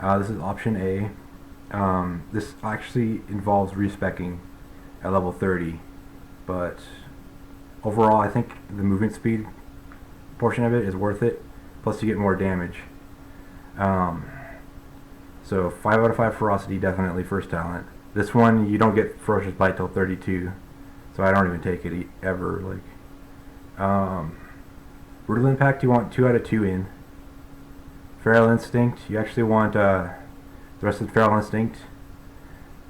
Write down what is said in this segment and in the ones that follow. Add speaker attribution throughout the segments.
Speaker 1: This is option A. This actually involves respecking at level 30, but overall I think the movement speed portion of it is worth it, plus you get more damage. So 5 out of 5 ferocity, definitely first talent. This one you don't get ferocious bite till 32, so I don't even take it ever. Brutal impact you want 2 out of 2 in. Feral instinct you actually want the rest of the feral instinct.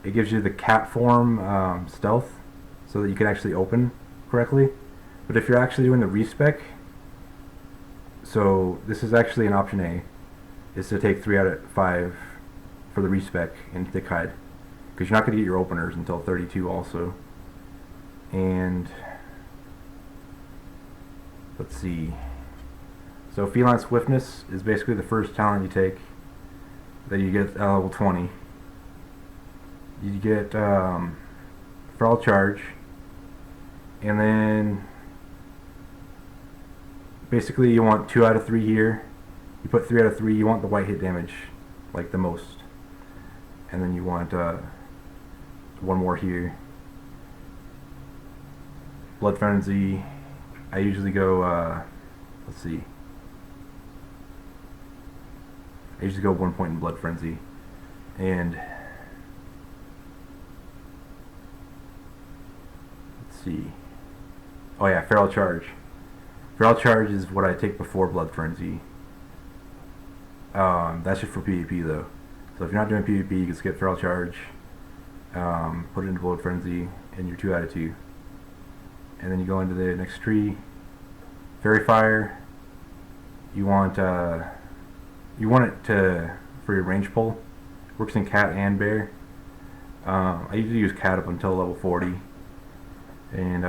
Speaker 1: It gives you the cat form stealth, so that you can actually open correctly. But if you're actually doing the respec, so this is actually an option A, is to take 3 out of 5 for the respec in thick hide, because you're not going to get your openers until 32 also. And let's see, so feline swiftness is basically the first talent you take that you get at level 20. You get feral charge, and then basically you want 2 out of 3 here. You put 3 out of 3, you want the white hit damage like the most, and then you want 1 more here. Blood frenzy, I usually go let's see, I usually go 1 point in blood frenzy. And let's see, oh yeah, feral charge. Feral charge is what I take before blood frenzy. That's just for PvP though. So if you're not doing PvP, you can skip feral charge, put it into blood frenzy, and you're 2 out of 2. And then you go into the next tree. Fairy fire, you want it to for your range pull. Works in cat and bear. I usually use cat up until level 40, and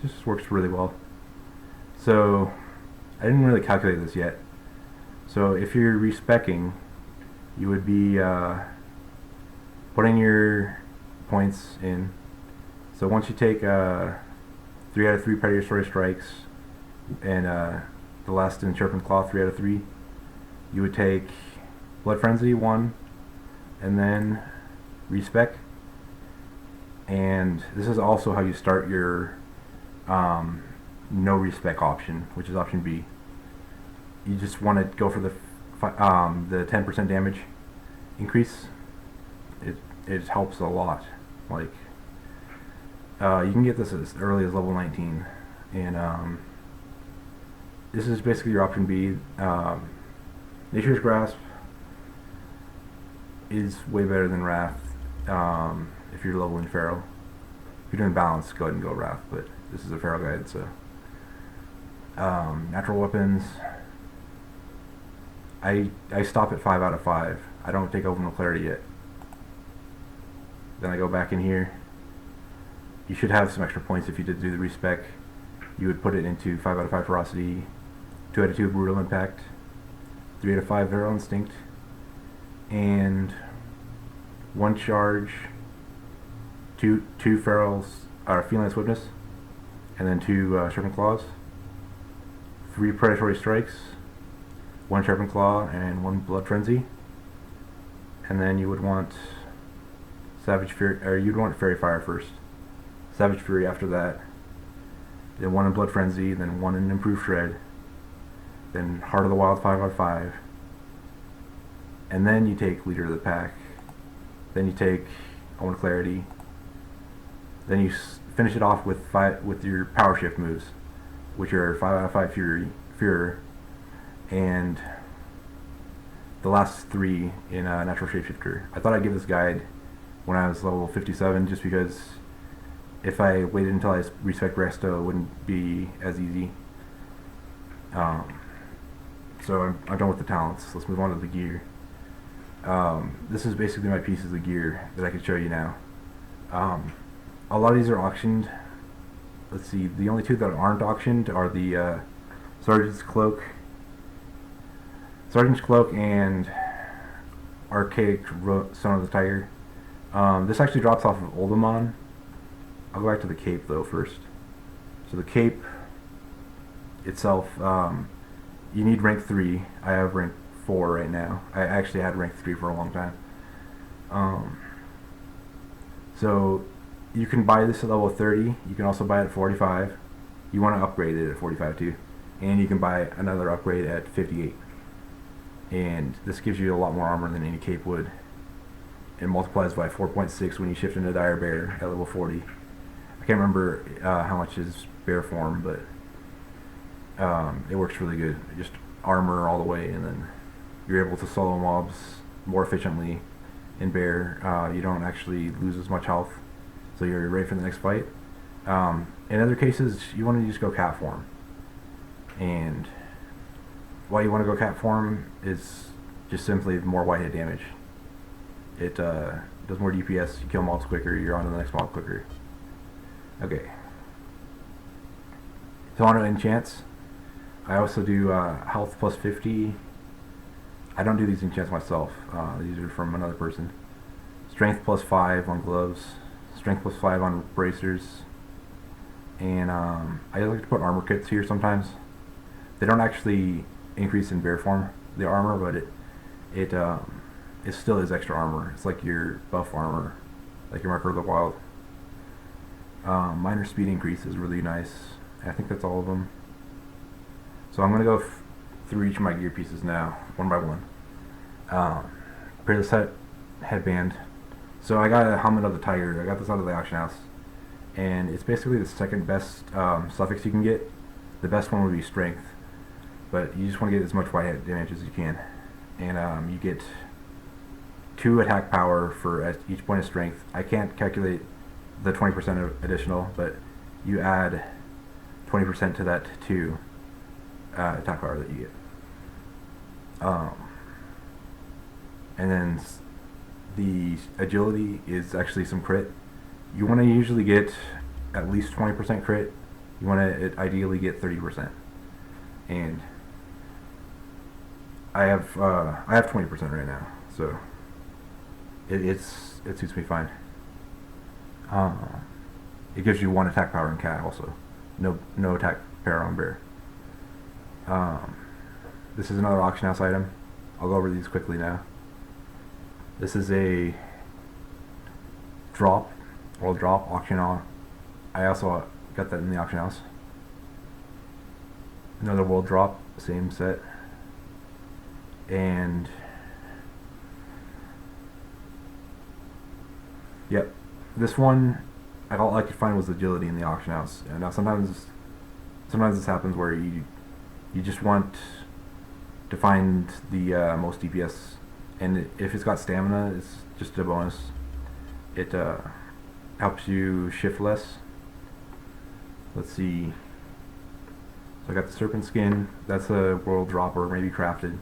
Speaker 1: just works really well. So I didn't really calculate this yet. So if you're respecking, you would be putting your points in. So once you take 3 out of 3 predatory strikes, and the last in sharpened claw 3 out of 3, you would take blood frenzy 1, and then respec. And this is also how you start your no respec option, which is option B. You just want to go for the 10% damage increase. It helps a lot. Like you can get this as early as level 19, and this is basically your option B. Nature's Grasp is way better than Wrath if you're leveling Feral. If you're doing Balance, go ahead and go Wrath, but this is a Feral guide, so natural weapons. I stop at 5 out of 5. I don't take Overall Clarity yet. Then I go back in here. You should have some extra points if you did do the respec. You would put it into 5 out of 5 Ferocity, 2 out of 2 Brutal Impact, 3 out of 5 Feral Instinct, and 1 charge, 2 Ferals, Feline Swiftness, and then 2 Sharpened Claws, 3 Predatory Strikes, 1 Sharpened Claw, and 1 Blood Frenzy. And then you would want Savage Fury, or you'd want Fairy Fire first. Savage Fury after that. Then 1 in Blood Frenzy, then 1 in Improved Shred. Then Heart of the Wild 5 out of 5. And then you take Leader of the Pack. Then you take Own Clarity. Then you finish it off with your Power Shift moves, which are 5 out of 5 Fury, and the last 3 in Natural Shapeshifter. I thought I'd give this guide when I was level 57, just because if I waited until I respec Resto, it wouldn't be as easy. So I'm done with the talents. Let's move on to the gear. This is basically my pieces of gear that I can show you now. A lot of these are auctioned. Let's see, the only 2 that aren't auctioned are the Sergeant's Cloak and Archaic Son of the Tiger. This actually drops off of Oldemon. I'll go back to the cape though first. So the cape itself, you need rank 3. I have rank 4 right now. I actually had rank 3 for a long time. So you can buy this at level 30. You can also buy it at 45. You want to upgrade it at 45 too. And you can buy another upgrade at 58. And this gives you a lot more armor than any cape would. It multiplies by 4.6 when you shift into Dire Bear at level 40. I can't remember how much is bear form, but it works really good. Just armor all the way, and then you're able to solo mobs more efficiently in bear. You don't actually lose as much health, so you're ready for the next fight. In other cases, you want to just go cat form, and why you want to go cat form is just simply more white hit damage. It does more DPS, you kill mobs quicker, you're on to the next mob quicker. Okay. So on to enchants. I also do health plus 50. I don't do these enchants myself. These are from another person. Strength plus 5 on gloves. Strength plus 5 on bracers. And I like to put armor kits here sometimes. They don't actually increase in bear form, the armor, but it still is extra armor. It's like your buff armor, like your Marker of the Wild. Minor speed increase is really nice. I think that's all of them. So I'm going to go through each of my gear pieces now, one by one. Peerless headband. So I got a helmet of the tiger. I got this out of the auction house, and it's basically the second best suffix you can get. The best one would be strength, but you just want to get as much white hit damage as you can. And you get 2 attack power for each point of strength. I can't calculate the 20% additional, but you add 20% to that 2 attack power that you get. And then the agility is actually some crit. You want to usually get at least 20% crit. You want to ideally get 30%. And I have 20% right now, so it suits me fine. It gives you 1 attack power in cat also. No attack power on bear. This is another auction house item. I'll go over these quickly now. This is a world drop auction on. I also got that in the auction house. Another world drop, same set. And yep, this one all I could find was agility in the auction house. Now sometimes this happens where you just want to find the most DPS, and if it's got stamina, it's just a bonus. It helps you shift less. Let's see. So I got the serpent skin. That's a world drop or maybe crafted.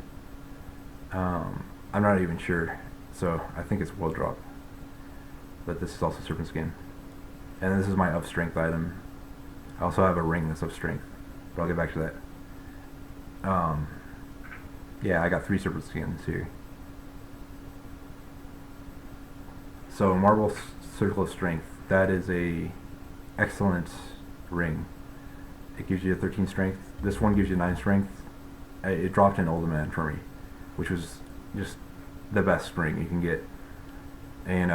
Speaker 1: I'm not even sure, so I think it's world drop. But this is also serpent skin, and this is my of strength item. I also have a ring that's of strength, but I'll get back to that. Yeah, I got 3 serpent skins here. So Marble Circle of Strength, that is a excellent ring. It gives you a 13 strength. This one gives you 9 strength. It dropped in Ultimate for me, which was just the best ring you can get. And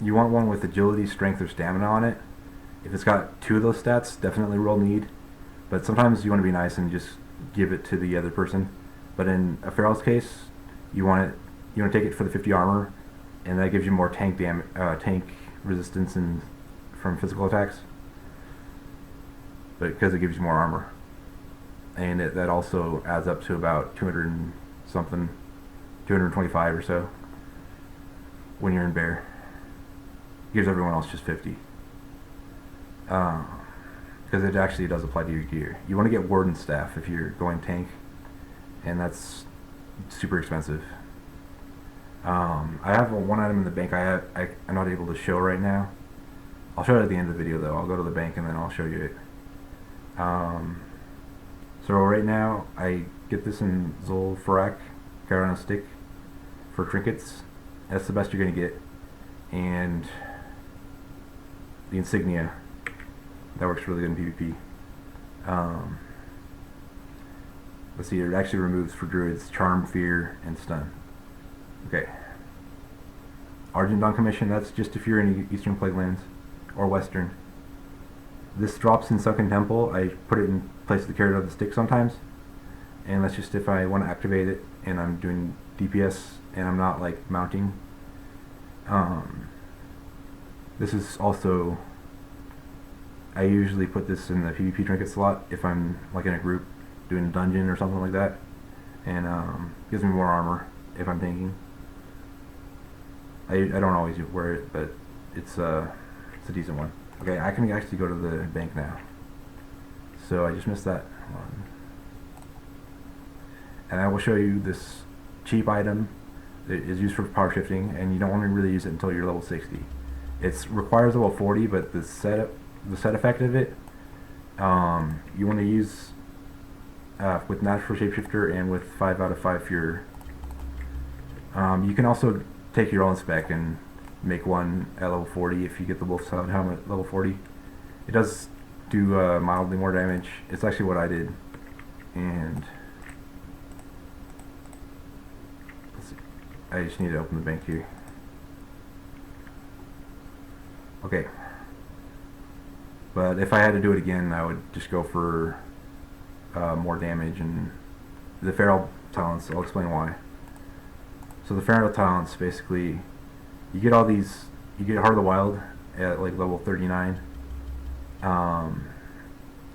Speaker 1: you want one with agility, strength, or stamina on it. If it's got 2 of those stats, definitely roll need. But sometimes you want to be nice and just give it to the other person. But in a Feral's case, you want to take it for the 50 armor, and that gives you more tank resistance from physical attacks. But because it gives you more armor, and that also adds up to about 200 and something, 225 or so when you're in bear. It gives everyone else just 50. Because it actually does apply to your gear. You want to get Warden Staff if you're going tank, and that's super expensive. I have one item in the bank I'm not able to show right now. I'll show it at the end of the video though. I'll go to the bank and then I'll show you it. So right now I get this in Zul'Farrak, got on a stick for trinkets. That's the best you're going to get. And the insignia, that works really good in PvP. Let's see, it actually removes for druids charm, fear, and stun. Okay. Argent Dawn Commission, that's just if you're in Eastern Plague Lands or Western. This drops in Sunken Temple. I put it in place of the carrot of the stick sometimes. And that's just if I want to activate it and I'm doing DPS and I'm not like mounting. This is also, I usually put this in the PvP trinket slot if I'm like in a group doing a dungeon or something like that, and gives me more armor if I'm tanking. I don't always wear it, but it's a decent one. Okay, I can actually go to the bank now. So I just missed that one. And I will show you this cheap item that is used for power shifting, and you don't want to really use it until you're level 60. It requires level 40, but the set effect of it, you want to use with natural shapeshifter and with 5 out of 5 fear. You can also take your own spec and make one at level 40 if you get the wolf solid helmet at level 40. It does do mildly more damage. It's actually what I did. And let's see. I just need to open the bank here. Okay. But if I had to do it again, I would just go for more damage and the feral talents. I'll explain why. So the feral talents, basically, you get all these. You get Heart of the Wild at like level 39.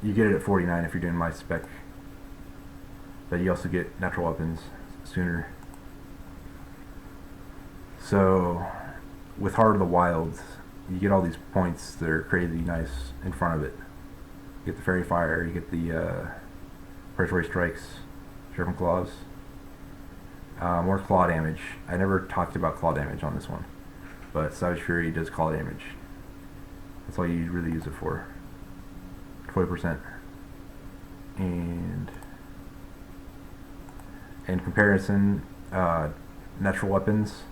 Speaker 1: You get it at 49 if you're doing my spec. But you also get natural weapons sooner. So with Heart of the Wild, you get all these points that are crazy nice in front of it. You get the Fairy Fire, you get the Predatory Strikes, Sharpened Claws. More claw damage. I never talked about claw damage on this one, but Savage Fury does claw damage. That's all you really use it for. 40%. And in comparison, natural weapons,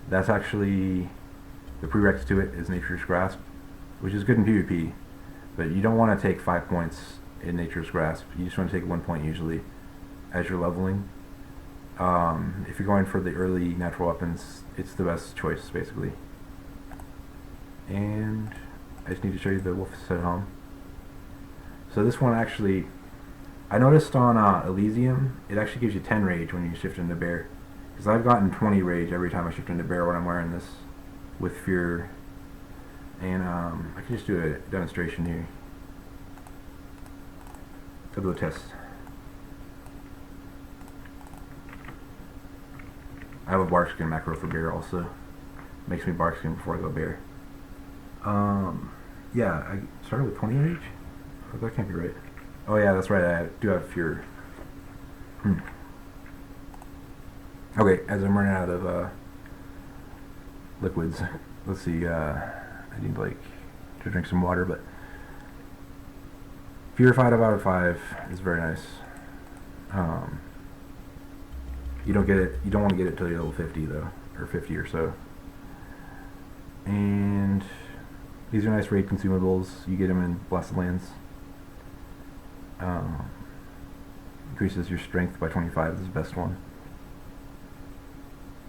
Speaker 1: that's actually the prereq to it is Nature's Grasp, which is good in PvP, but you don't want to take 5 points in Nature's Grasp. You just want to take 1 point usually as you're leveling. If you're going for the early natural weapons, it's the best choice basically. And I just need to show you the wolf set home. So this one actually, I noticed on Elysium, it actually gives you 10 rage when you shift into bear. Because I've gotten 20 rage every time I shift into bear when I'm wearing this with fear. And I can just do a demonstration here. I'll do a test. I have a bark skin macro for bear also. Makes me bark skin before I go bear. Yeah, I started with 20 rage? Oh, that can't be right. Oh yeah, that's right, I do have fear. Okay, as I'm running out of liquids, let's see, I need like to drink some water, but fear 5 out of 5 is very nice. You don't get it. You don't want to get it till you're level 50 though, or 50 or so. And these are nice raid consumables. You get them in Blessed Lands. Increases your strength by 25. This is the best one.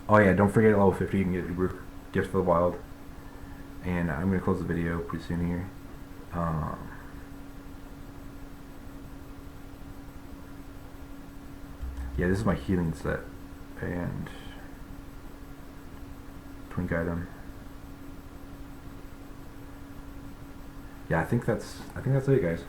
Speaker 1: Oh yeah, don't forget at level 50 you can get Uber Gifts for the Wild. And I'm gonna close the video pretty soon here. Yeah, this is my healing set and twink item. Yeah, I think that's it, guys.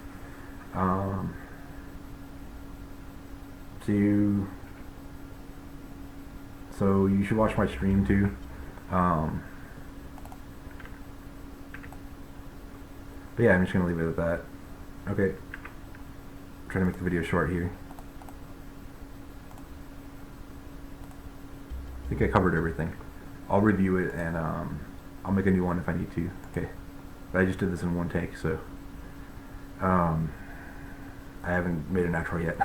Speaker 1: So you should watch my stream too. But yeah, I'm just gonna leave it at that. Okay, trying to make the video short here. I think I covered everything. I'll review it and I'll make a new one if I need to. Okay, but I just did this in one take, so I haven't made a natural yet.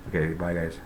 Speaker 1: Okay, bye guys.